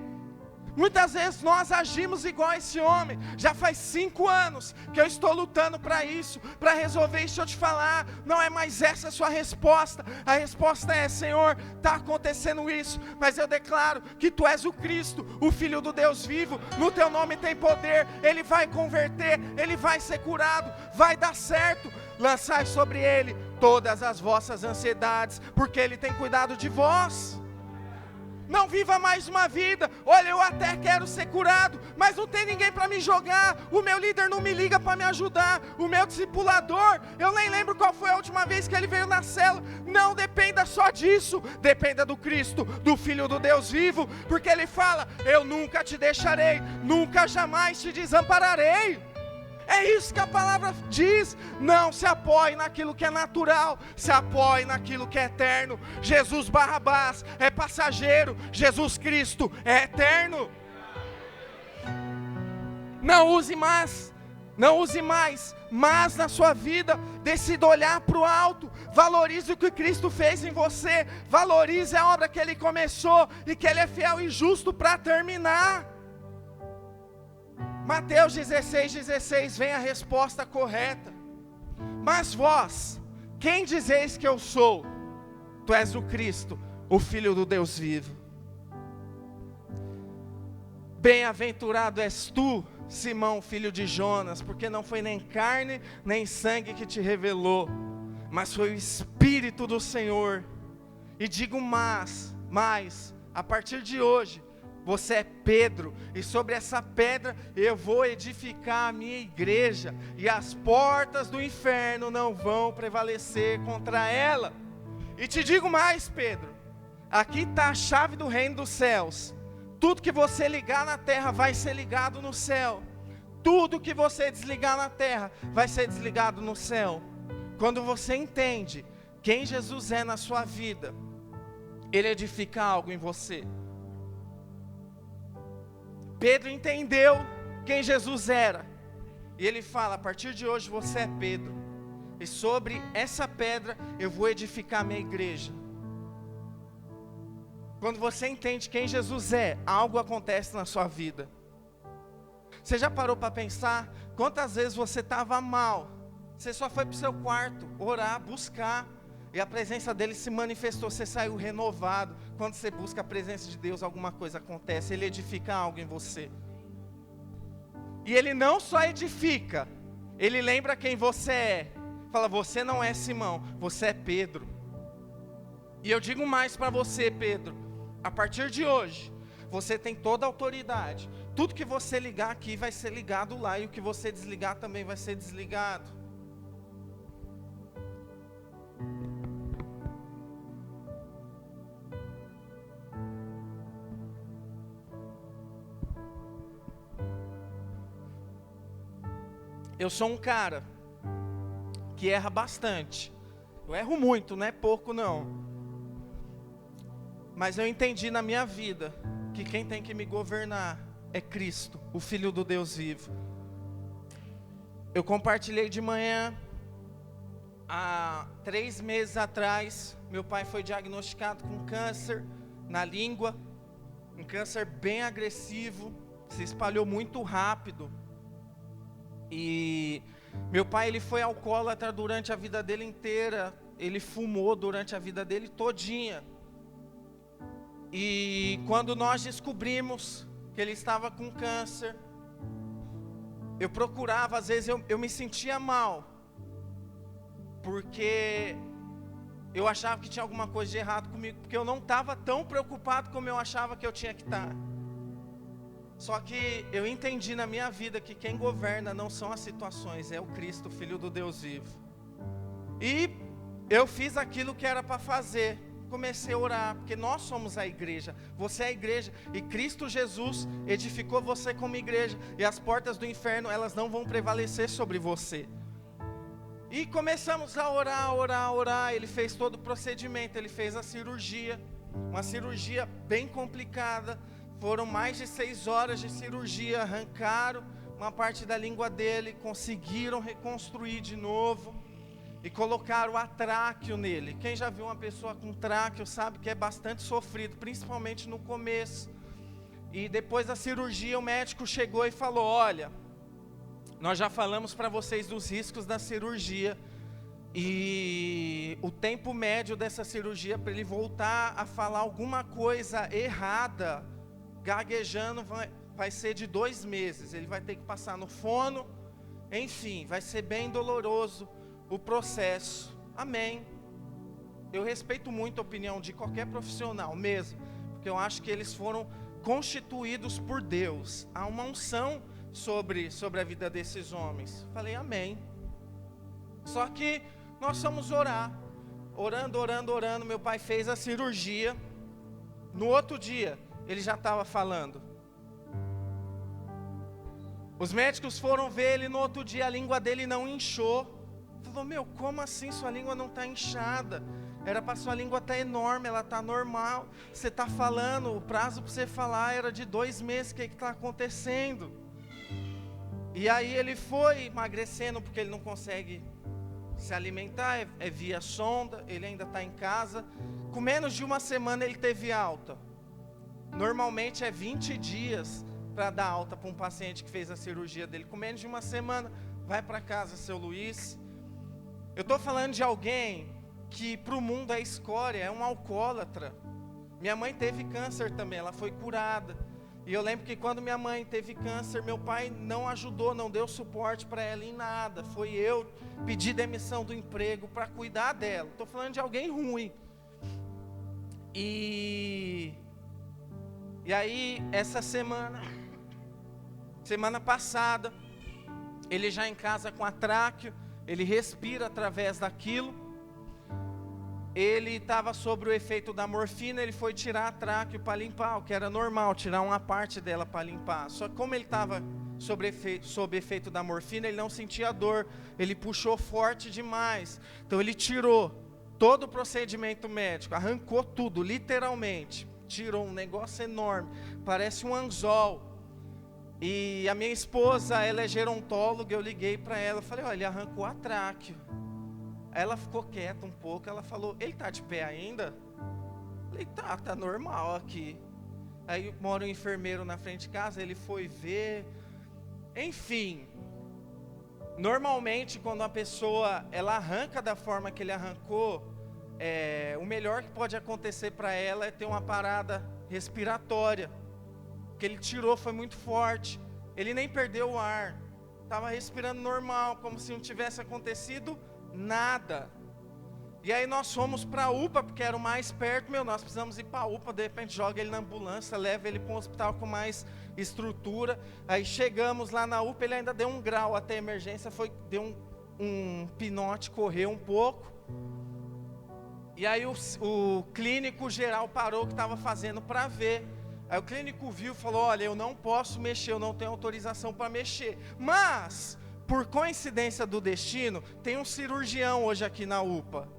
S1: Muitas vezes nós agimos igual esse homem. Já faz 5 anos que eu estou lutando para isso, para resolver isso. Eu te falar, não é mais essa a sua resposta. A resposta é, Senhor, está acontecendo isso, mas eu declaro que Tu és o Cristo, o Filho do Deus vivo. No Teu nome tem poder, Ele vai converter, Ele vai ser curado, vai dar certo. Lançai sobre Ele todas as vossas ansiedades, porque Ele tem cuidado de vós. Não viva mais uma vida, olha, eu até quero ser curado, mas não tem ninguém para me jogar, o meu líder não me liga para me ajudar, o meu discipulador, eu nem lembro qual foi a última vez que ele veio na célula. Não dependa só disso, dependa do Cristo, do Filho do Deus vivo, porque Ele fala, eu nunca te deixarei, nunca jamais te desampararei. É isso que a palavra diz. Não se apoie naquilo que é natural, se apoie naquilo que é eterno. Jesus Barrabás é passageiro, Jesus Cristo é eterno. Não use mais, mas na sua vida, decida olhar para o alto, valorize o que Cristo fez em você, valorize a obra que Ele começou e que Ele é fiel e justo para terminar. Mateus 16:16 vem a resposta correta. Mas vós, quem dizeis que eu sou? Tu és o Cristo, o Filho do Deus vivo. Bem-aventurado és tu, Simão, filho de Jonas, porque não foi nem carne, nem sangue que te revelou, mas foi o Espírito do Senhor. E digo mais, a partir de hoje, você é Pedro, e sobre essa pedra eu vou edificar a minha igreja, e as portas do inferno não vão prevalecer contra ela. E te digo mais, Pedro, aqui está a chave do reino dos céus. Tudo que você ligar na terra vai ser ligado no céu. Tudo que você desligar na terra vai ser desligado no céu. Quando você entende quem Jesus é na sua vida, Ele edifica algo em você. Pedro entendeu quem Jesus era, e ele fala, a partir de hoje você é Pedro, e sobre essa pedra eu vou edificar a minha igreja. Quando você entende quem Jesus é, algo acontece na sua vida. Você já parou para pensar quantas vezes você estava mal, você só foi para o seu quarto orar, buscar, e a presença dele se manifestou, você saiu renovado. Quando você busca a presença de Deus, alguma coisa acontece, Ele edifica algo em você. E Ele não só edifica, Ele lembra quem você é. Fala, você não é Simão, você é Pedro. E eu digo mais para você, Pedro, a partir de hoje, Você tem toda a autoridade. Tudo que você ligar aqui vai ser ligado lá, e o que você desligar também vai ser desligado. Eu sou um cara que erra bastante. Eu erro muito, não é pouco não. Mas eu entendi na minha vida que quem tem que me governar é Cristo, o Filho do Deus vivo. Eu compartilhei de manhã, há 3 meses atrás, meu pai foi diagnosticado com câncer na língua, um câncer bem agressivo, se espalhou muito rápido. E meu pai, ele foi alcoólatra durante a vida dele inteira, ele fumou durante a vida dele todinha. E quando nós descobrimos que ele estava com câncer, eu procurava, às vezes eu me sentia mal, porque eu achava que tinha alguma coisa de errado comigo, porque eu não estava tão preocupado como eu achava que eu tinha que estar. Só que eu entendi na minha vida que quem governa não são as situações, é o Cristo, Filho do Deus vivo. E eu fiz aquilo que era para fazer, comecei a orar, porque nós somos a igreja, você é a igreja, e Cristo Jesus edificou você como igreja, e as portas do inferno, elas não vão prevalecer sobre você. E começamos a orar, ele fez todo o procedimento, ele fez a cirurgia, uma cirurgia bem complicada. Foram mais de 6 horas de cirurgia, arrancaram uma parte da língua dele, conseguiram reconstruir de novo e colocaram a tráqueo nele. Quem já viu uma pessoa com tráqueo sabe que é bastante sofrido, principalmente no começo. E depois da cirurgia o médico chegou e falou: olha, nós já falamos para vocês dos riscos da cirurgia, e o tempo médio dessa cirurgia para ele voltar a falar alguma coisa errada, gaguejando, vai ser de 2 meses. Ele vai ter que passar no fono. Enfim, vai ser bem doloroso o processo. Amém. Eu respeito muito a opinião de qualquer profissional mesmo, porque eu acho que eles foram constituídos por Deus. Há uma unção sobre a vida desses homens. Falei amém. Só que nós fomos orar, orando. Meu pai fez a cirurgia. No outro dia ele já estava falando. Os médicos foram ver ele no outro dia, a língua dele não inchou. Falou: meu, como assim sua língua não está inchada? Era para sua língua estar enorme, ela está normal. Você está falando, o prazo para você falar era de 2 meses, o que está acontecendo? E aí ele foi emagrecendo, porque ele não consegue se alimentar, é via sonda, ele ainda está em casa. Com menos de 1 semana ele teve alta. Normalmente é 20 dias para dar alta para um paciente que fez a cirurgia dele. Com menos de 1 semana, vai para casa, seu Luiz. Eu estou falando de alguém que para o mundo é escória, é um alcoólatra. Minha mãe teve câncer também, ela foi curada. E eu lembro que quando minha mãe teve câncer, meu pai não ajudou, não deu suporte para ela em nada. Foi eu pedir demissão do emprego para cuidar dela. Estou falando de alguém ruim. E aí, essa semana passada, ele já em casa com a tráqueo, ele respira através daquilo. Ele estava sobre o efeito da morfina, ele foi tirar a tráqueo para limpar, o que era normal, tirar uma parte dela para limpar. Só que como ele estava sob efeito da morfina, ele não sentia dor, ele puxou forte demais. Então ele tirou todo o procedimento médico, arrancou tudo, literalmente. Tirou um negócio enorme, parece um anzol. E a minha esposa, ela é gerontóloga, eu liguei para ela, falei: olha, ele arrancou a tráqueo. Ela ficou quieta um pouco, ela falou: ele está de pé ainda? Eu falei: tá normal aqui. Aí mora um enfermeiro na frente de casa, ele foi ver. Enfim, normalmente quando a pessoa ela arranca da forma que ele arrancou, o melhor que pode acontecer para ela é ter uma parada respiratória. O que ele tirou foi muito forte, ele nem perdeu o ar, estava respirando normal, como se não tivesse acontecido nada. E aí nós fomos para a UPA, porque era o mais perto, nós precisamos ir para a UPA, de repente joga ele na ambulância, leva ele para um hospital com mais estrutura. Aí chegamos lá na UPA, ele ainda deu um grau até a emergência, deu um pinote, correu um pouco. E aí o clínico geral parou o que estava fazendo para ver. Aí o clínico viu e falou, olha, eu não posso mexer, eu não tenho autorização para mexer. Mas, por coincidência do destino, tem um cirurgião hoje aqui na UPA.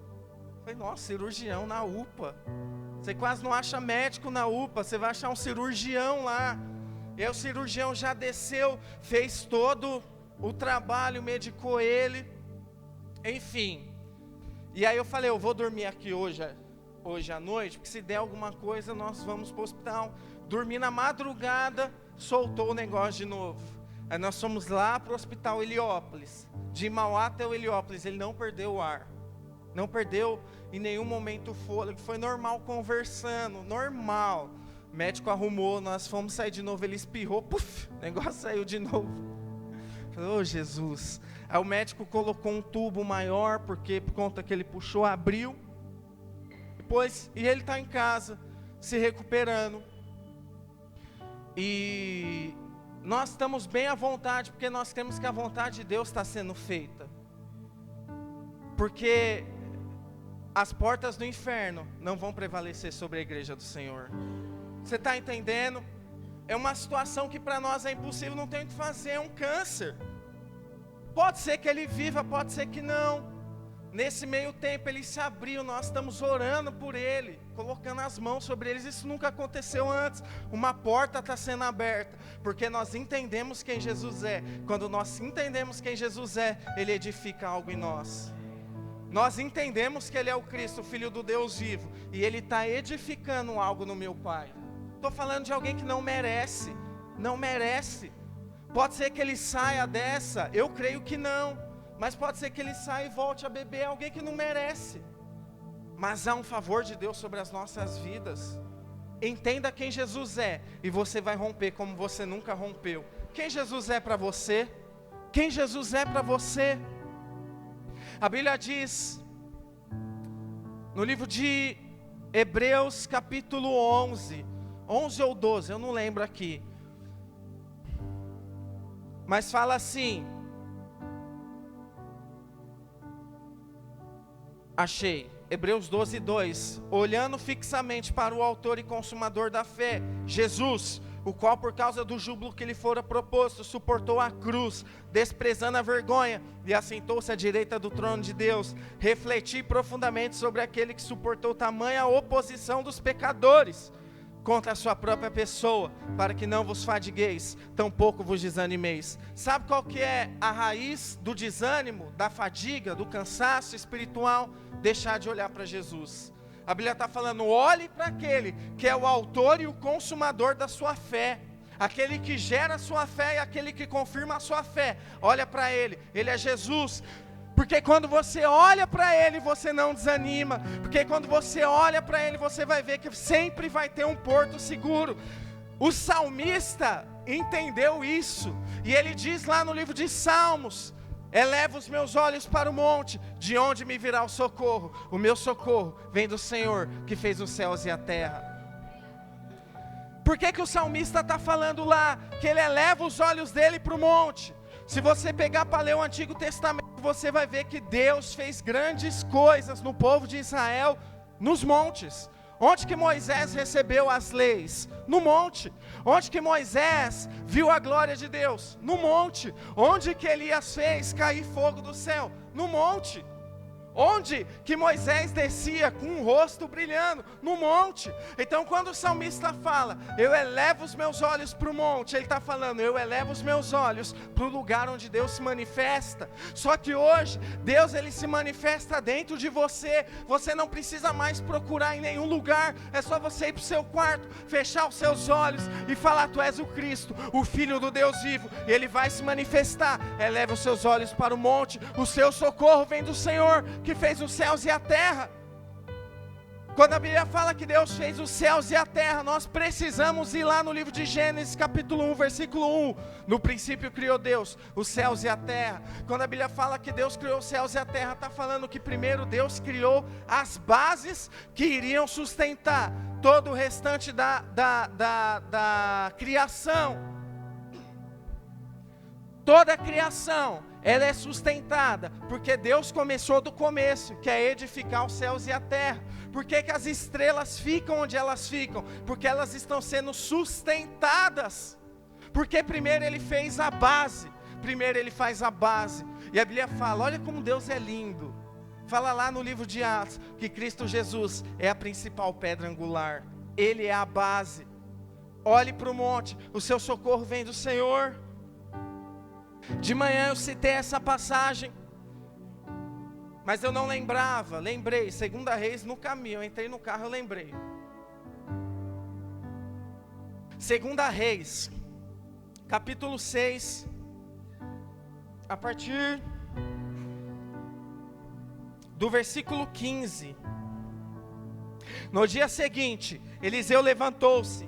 S1: Eu falei, nossa, cirurgião na UPA. Você quase não acha médico na UPA, você vai achar um cirurgião lá. E aí o cirurgião já desceu, fez todo o trabalho, medicou ele. Enfim. E aí eu falei, eu vou dormir aqui hoje à noite, porque se der alguma coisa nós vamos para o hospital. Dormi na madrugada, soltou o negócio de novo. Aí nós fomos lá para o hospital Heliópolis. De Mauá até o Heliópolis, ele não perdeu o ar. Não perdeu em nenhum momento o fôlego. Foi normal conversando, normal. O médico arrumou, nós fomos sair de novo, ele espirrou, puf, o negócio saiu de novo. Falei, ô Jesus. Aí o médico colocou um tubo maior, porque por conta que ele puxou, abriu. E ele está em casa, se recuperando. E nós estamos bem à vontade, porque nós cremos que a vontade de Deus está sendo feita. Porque as portas do inferno não vão prevalecer sobre a igreja do Senhor. Você está entendendo? É uma situação que para nós é impossível, não tem o que fazer, é um câncer. Pode ser que ele viva, pode ser que não. Nesse meio tempo ele se abriu, nós estamos orando por ele, colocando as mãos sobre eles. Isso nunca aconteceu antes. Uma porta está sendo aberta, porque nós entendemos quem Jesus é. Quando nós entendemos quem Jesus é, ele edifica algo em nós. Nós entendemos que ele é o Cristo, o Filho do Deus vivo, e ele está edificando algo no meu Pai. Estou falando de alguém que não merece, não merece. Pode ser que ele saia dessa, eu creio que não. Mas pode ser que ele saia e volte a beber, alguém que não merece. Mas há um favor de Deus sobre as nossas vidas. Entenda quem Jesus é, e você vai romper como você nunca rompeu. Quem Jesus é para você? Quem Jesus é para você? A Bíblia diz, no livro de Hebreus capítulo 11 ou 12, eu não lembro aqui. Mas fala assim, achei, Hebreus 12, 2. Olhando fixamente para o autor e consumador da fé, Jesus, o qual por causa do júbilo que lhe fora proposto, suportou a cruz, desprezando a vergonha, e assentou-se à direita do trono de Deus. Refleti profundamente sobre aquele que suportou tamanha oposição dos pecadores contra a sua própria pessoa, para que não vos fadigueis, tampouco vos desanimeis. Sabe qual que é a raiz do desânimo, da fadiga, do cansaço espiritual? Deixar de olhar para Jesus. A Bíblia está falando, olhe para aquele que é o autor e o consumador da sua fé, aquele que gera a sua fé e aquele que confirma a sua fé. Olha para ele, ele é Jesus. Porque quando você olha para ele, você não desanima. Porque quando você olha para ele, você vai ver que sempre vai ter um porto seguro. O salmista entendeu isso. E ele diz lá no livro de Salmos, eleva os meus olhos para o monte, de onde me virá o socorro? O meu socorro vem do Senhor, que fez os céus e a terra. Por que o salmista está falando lá, que ele eleva os olhos dele para o monte? Se você pegar para ler o Antigo Testamento, você vai ver que Deus fez grandes coisas no povo de Israel, nos montes. Onde que Moisés recebeu as leis? No monte. Onde que Moisés viu a glória de Deus? No monte. Onde que Elias fez cair fogo do céu? No monte. Onde que Moisés descia com o rosto brilhando? No monte. Então quando o salmista fala, eu elevo os meus olhos para o monte, ele está falando, eu elevo os meus olhos para o lugar onde Deus se manifesta. Só que hoje, Deus ele se manifesta dentro de você. Você não precisa mais procurar em nenhum lugar. É só você ir para o seu quarto, fechar os seus olhos e falar, tu és o Cristo, o Filho do Deus vivo. E ele vai se manifestar. Eleva os seus olhos para o monte, o seu socorro vem do Senhor, que fez os céus e a terra. Quando a Bíblia fala que Deus fez os céus e a terra, nós precisamos ir lá no livro de Gênesis capítulo 1, versículo 1. No princípio criou Deus os céus e a terra. Quando a Bíblia fala que Deus criou os céus e a terra, está falando que primeiro Deus criou as bases que iriam sustentar todo o restante da criação. Toda a criação, ela é sustentada, porque Deus começou do começo, que é edificar os céus e a terra. Por que que as estrelas ficam onde elas ficam? Porque elas estão sendo sustentadas. Porque primeiro Ele fez a base, primeiro Ele faz a base. E a Bíblia fala, olha como Deus é lindo. Fala lá no livro de Atos, que Cristo Jesus é a principal pedra angular. Ele é a base. Olhe para o monte, o seu socorro vem do Senhor. De manhã eu citei essa passagem, mas eu não lembrava, lembrei, 2 Reis no caminho, eu entrei no carro, eu lembrei. 2 Reis, capítulo 6, a partir do versículo 15. No dia seguinte, Eliseu levantou-se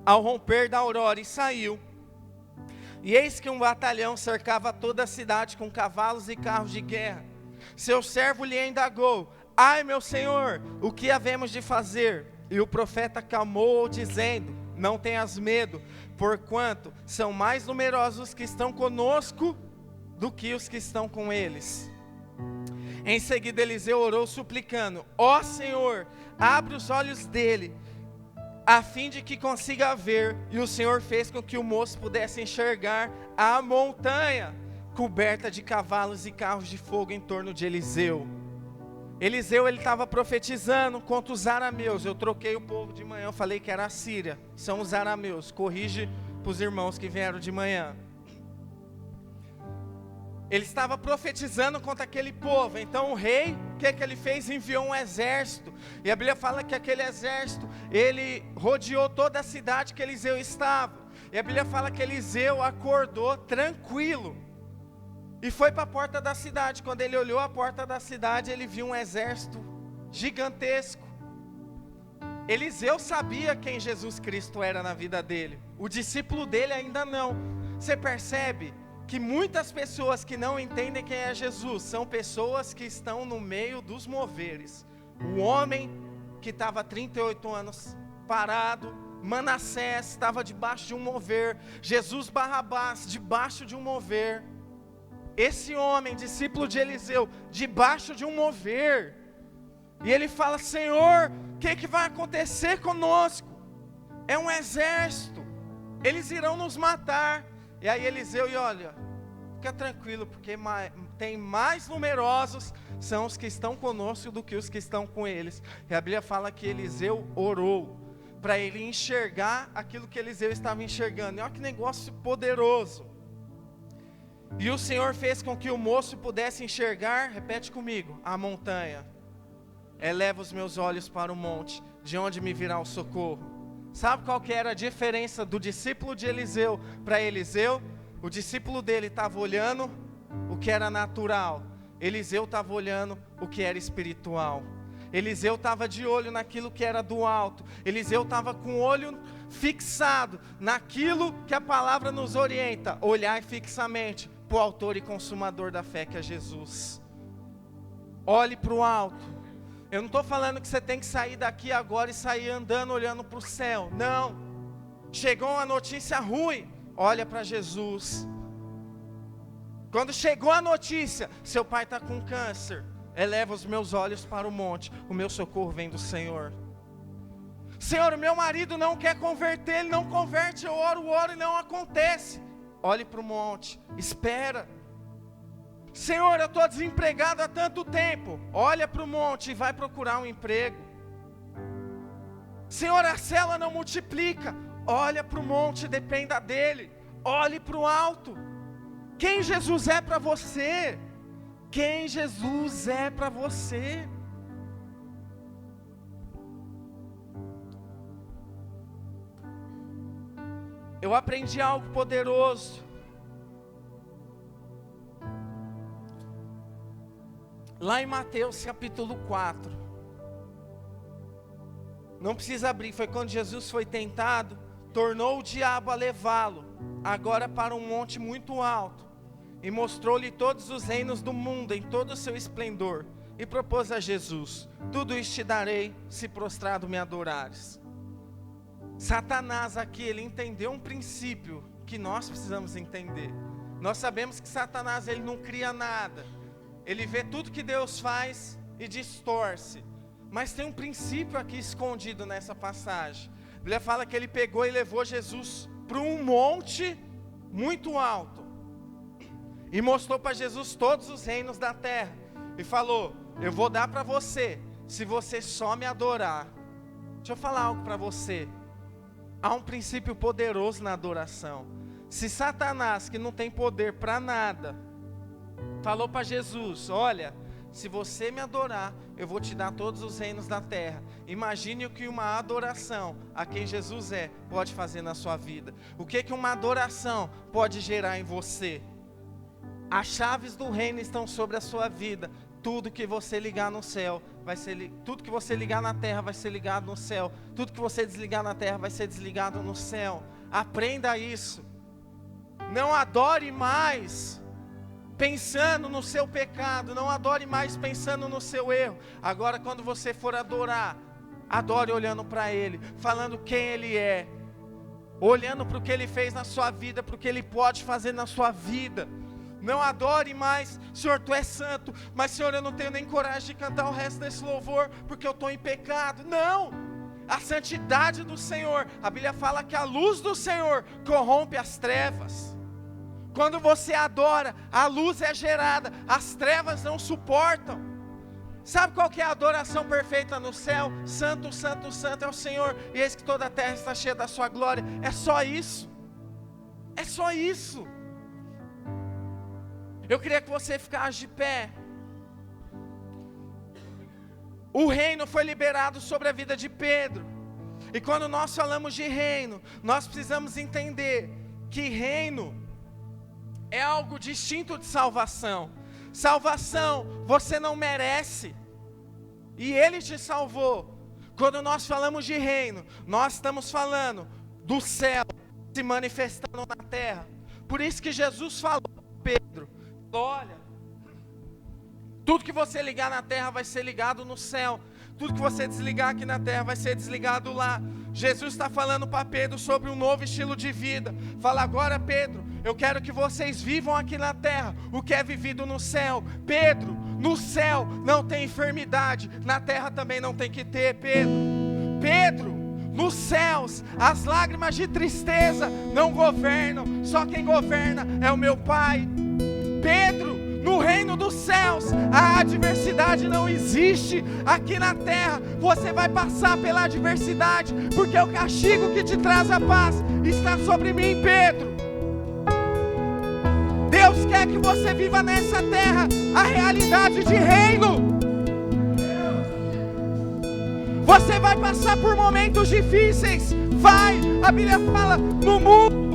S1: ao romper da aurora e saiu. E eis que um batalhão cercava toda a cidade com cavalos e carros de guerra. Seu servo lhe indagou: ai, meu senhor, o que havemos de fazer? E o profeta clamou, dizendo: não tenhas medo, porquanto são mais numerosos os que estão conosco do que os que estão com eles. Em seguida Eliseu orou suplicando: ó Senhor, abre os olhos dele, a fim de que consiga ver. E o Senhor fez com que o moço pudesse enxergar a montanha coberta de cavalos e carros de fogo em torno de Eliseu. Eliseu, ele estava profetizando contra os arameus. Eu troquei o povo de manhã, eu falei que era a Síria, são os arameus. Corrige para os irmãos que vieram de manhã. Ele estava profetizando contra aquele povo. Então o rei, o que ele fez? Enviou um exército. E a Bíblia fala que aquele exército, ele rodeou toda a cidade que Eliseu estava. E a Bíblia fala que Eliseu acordou tranquilo e foi para a porta da cidade. Quando ele olhou a porta da cidade, ele viu um exército gigantesco. Eliseu sabia quem Jesus Cristo era na vida dele. O discípulo dele ainda não. Você percebe que muitas pessoas que não entendem quem é Jesus são pessoas que estão no meio dos moveres. O homem que estava 38 anos parado, Manassés estava debaixo de um mover, Jesus Barrabás debaixo de um mover. Esse homem, discípulo de Eliseu, debaixo de um mover. E ele fala: Senhor, o que vai acontecer conosco? É um exército, eles irão nos matar. E aí Eliseu, e olha, fica tranquilo, porque tem mais numerosos são os que estão conosco do que os que estão com eles. E a Bíblia fala que Eliseu orou para ele enxergar aquilo que Eliseu estava enxergando. E olha que negócio poderoso. E o Senhor fez com que o moço pudesse enxergar, repete comigo, a montanha. Eleva os meus olhos para o monte, de onde me virá o socorro. Sabe qual que era a diferença do discípulo de Eliseu para Eliseu? O discípulo dele estava olhando o que era natural. Eliseu estava olhando o que era espiritual. Eliseu estava de olho naquilo que era do alto. Eliseu estava com o olho fixado naquilo que a palavra nos orienta. Olhar fixamente para o autor e consumador da fé, que é Jesus. Olhe para o alto. Eu não estou falando que você tem que sair daqui agora e sair andando, olhando para o céu. Não. Chegou uma notícia ruim, olha para Jesus. Quando chegou a notícia, seu pai está com câncer, eleva os meus olhos para o monte, o meu socorro vem do Senhor. Senhor, o meu marido não quer converter, ele não converte, eu oro e não acontece. Olhe para o monte, espera. Senhor, eu estou desempregado há tanto tempo. Olha para o monte e vai procurar um emprego. Senhor, a célula não multiplica. Olha para o monte, dependa dele. Olhe para o alto. Quem Jesus é para você? Quem Jesus é para você? Eu aprendi algo poderoso. Lá em Mateus capítulo 4, Não precisa abrir, foi quando Jesus foi tentado, tornou o diabo a levá-lo, agora para um monte muito alto, e mostrou-lhe todos os reinos do mundo em todo o seu esplendor, e propôs a Jesus: tudo isso te darei, se prostrado me adorares. Satanás aqui, ele entendeu um princípio que nós precisamos entender. Nós sabemos que Satanás, ele não cria nada, ele vê tudo que Deus faz e distorce. Mas tem um princípio aqui escondido nessa passagem. A Bíblia fala que ele pegou e levou Jesus para um monte muito alto, e mostrou para Jesus todos os reinos da terra, e falou: eu vou dar para você, se você só me adorar. Deixa eu falar algo para você. Há um princípio poderoso na adoração. Se Satanás, que não tem poder para nada, falou para Jesus: olha, se você me adorar, eu vou te dar todos os reinos da terra. Imagine o que uma adoração a quem Jesus é pode fazer na sua vida. O que uma adoração pode gerar em você? As chaves do reino estão sobre a sua vida. Tudo que você ligar no céu vai ser, tudo que você ligar na terra vai ser ligado no céu. Tudo que você desligar na terra vai ser desligado no céu. Aprenda isso. Não adore mais pensando no seu pecado, não adore mais pensando no seu erro. Agora, quando você for adorar, adore olhando para Ele, falando quem Ele é, olhando para o que Ele fez na sua vida, para o que Ele pode fazer na sua vida. Não adore mais: Senhor, Tu és santo, mas Senhor, eu não tenho nem coragem de cantar o resto desse louvor, porque eu estou em pecado. Não! A santidade do Senhor, a Bíblia fala que a luz do Senhor corrompe as trevas. Quando você adora, a luz é gerada, as trevas não suportam. Sabe qual que é a adoração perfeita no céu? Santo, santo, santo é o Senhor, e eis que toda a terra está cheia da sua glória. É só isso. É só isso. Eu queria que você ficasse de pé. O reino foi liberado sobre a vida de Pedro. E quando nós falamos de reino, nós precisamos entender que reino é algo distinto de salvação. Salvação você não merece, e Ele te salvou. Quando nós falamos de reino, nós estamos falando do céu se manifestando na terra. Por isso que Jesus falou para Pedro: olha, tudo que você ligar na terra vai ser ligado no céu, tudo que você desligar aqui na terra vai ser desligado lá. Jesus está falando para Pedro sobre um novo estilo de vida. Fala: agora, Pedro, eu quero que vocês vivam aqui na terra o que é vivido no céu. Pedro, no céu não tem enfermidade, na terra também não tem que ter, Pedro. Pedro, nos céus as lágrimas de tristeza não governam, só quem governa é o meu Pai. Pedro, no reino dos céus a adversidade não existe. Aqui na terra você vai passar pela adversidade, porque o castigo que te traz a paz está sobre mim, Pedro. Deus quer que você viva nessa terra a realidade de reino. Você vai passar por momentos difíceis, vai. A Bíblia fala: no mundo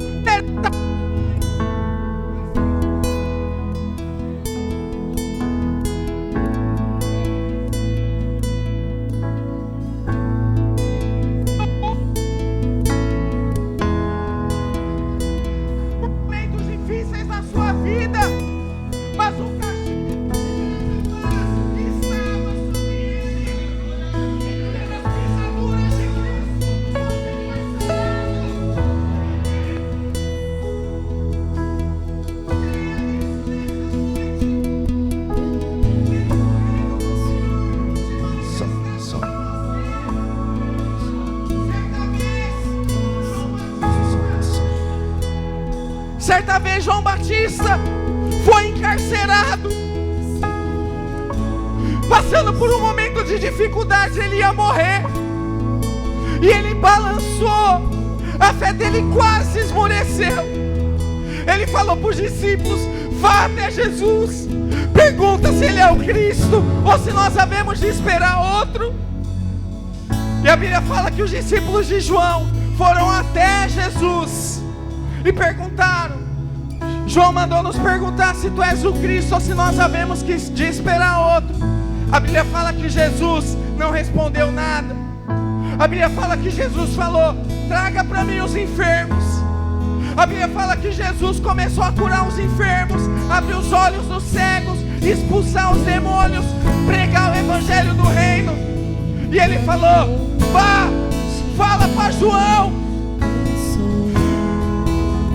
S1: certa vez João Batista foi encarcerado, passando por um momento de dificuldade. Ele ia morrer, e ele balançou, a fé dele quase esmoreceu. Ele falou para os discípulos: vá até Jesus, pergunta se Ele é o Cristo, ou se nós havemos de esperar outro. E a Bíblia fala que os discípulos de João foram até Jesus e perguntaram. João mandou nos perguntar se tu és o Cristo, ou se nós havemos de esperar outro. A Bíblia fala que Jesus não respondeu nada. A Bíblia fala que Jesus falou: traga para mim os enfermos. A Bíblia fala que Jesus começou a curar os enfermos, abrir os olhos dos cegos, expulsar os demônios, pregar o evangelho do reino. E ele falou: vá, fala para João,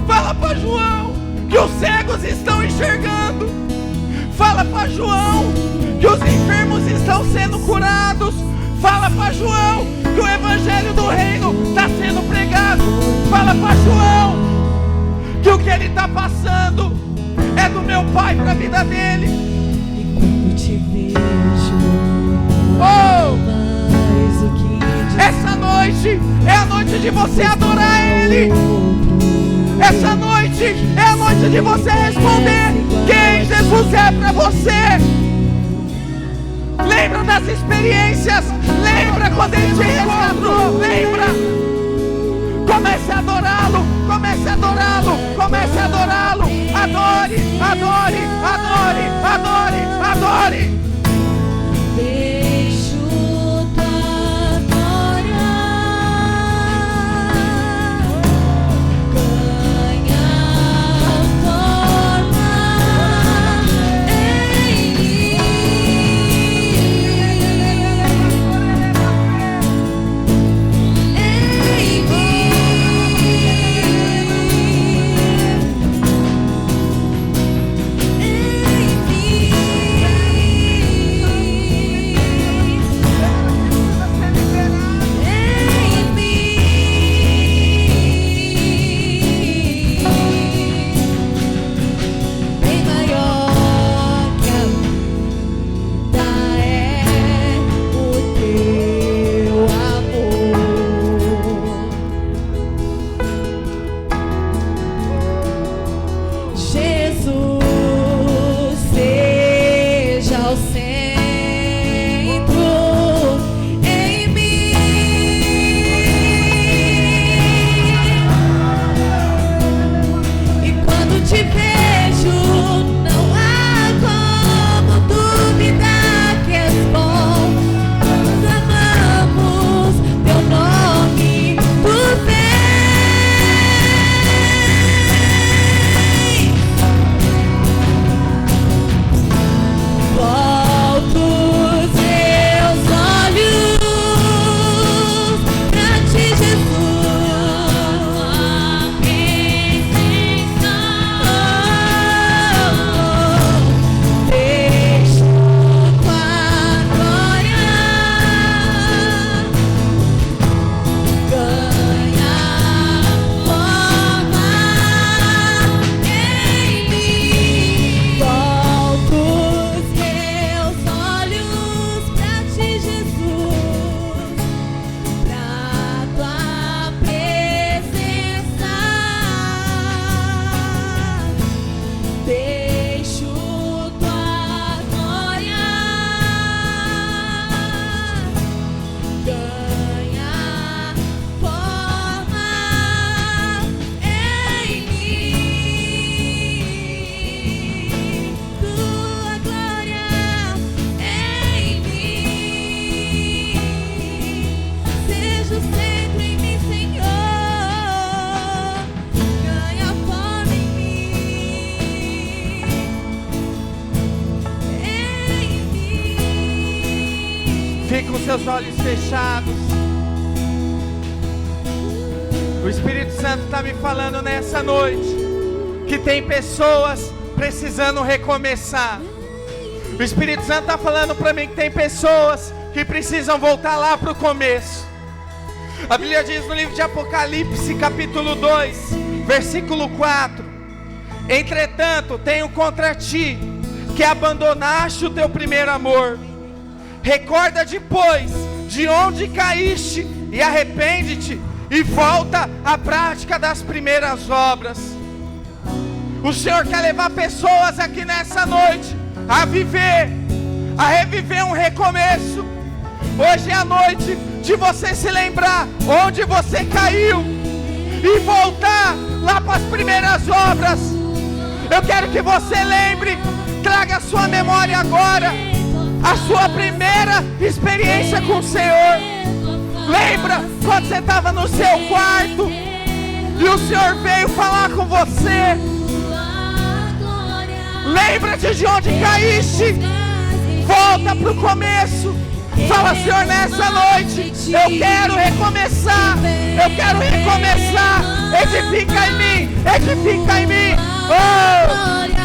S1: fala para João que os cegos estão enxergando, fala para João que os enfermos estão sendo curados, fala para João que o evangelho do reino está sendo pregado, fala para João que o que ele está passando é do meu Pai para a vida dele.
S2: E quando te vejo,
S1: Oh!
S2: mais o que
S1: Essa noite é a noite de você adorar Ele. Essa noite é a noite de você responder quem Jesus é para você. Lembra das experiências, lembra quando Ele te resgatou, lembra. Comece a adorá-lo, comece a adorá-lo, comece a adorá-lo. Adore, adore, adore, adore, adore.
S2: deixo tua glória ganhar forma em mim.
S1: Fique com seus olhos fechados. O Espírito Santo está me falando nessa noite que tem pessoas precisando recomeçar. O Espírito Santo está falando para mim que tem pessoas que precisam voltar lá para o começo. A Bíblia diz no livro de Apocalipse, capítulo 2, versículo 4: entretanto, tenho contra ti que abandonaste o teu primeiro amor. Recorda depois de onde caíste e arrepende-te e volta à prática das primeiras obras. O Senhor quer levar pessoas aqui nessa noite a reviver um recomeço. Hoje é a noite de você se lembrar onde você caiu e voltar lá para as primeiras obras. Eu quero que você lembre, traga a sua memória agora a sua primeira experiência com o Senhor. Lembra quando você estava no seu quarto e o Senhor veio falar com você? Lembra-te de onde caíste. Volta para o começo. Fala, Senhor, nessa noite eu quero recomeçar. Eu quero recomeçar. Edifica em mim. Edifica em mim. Oh!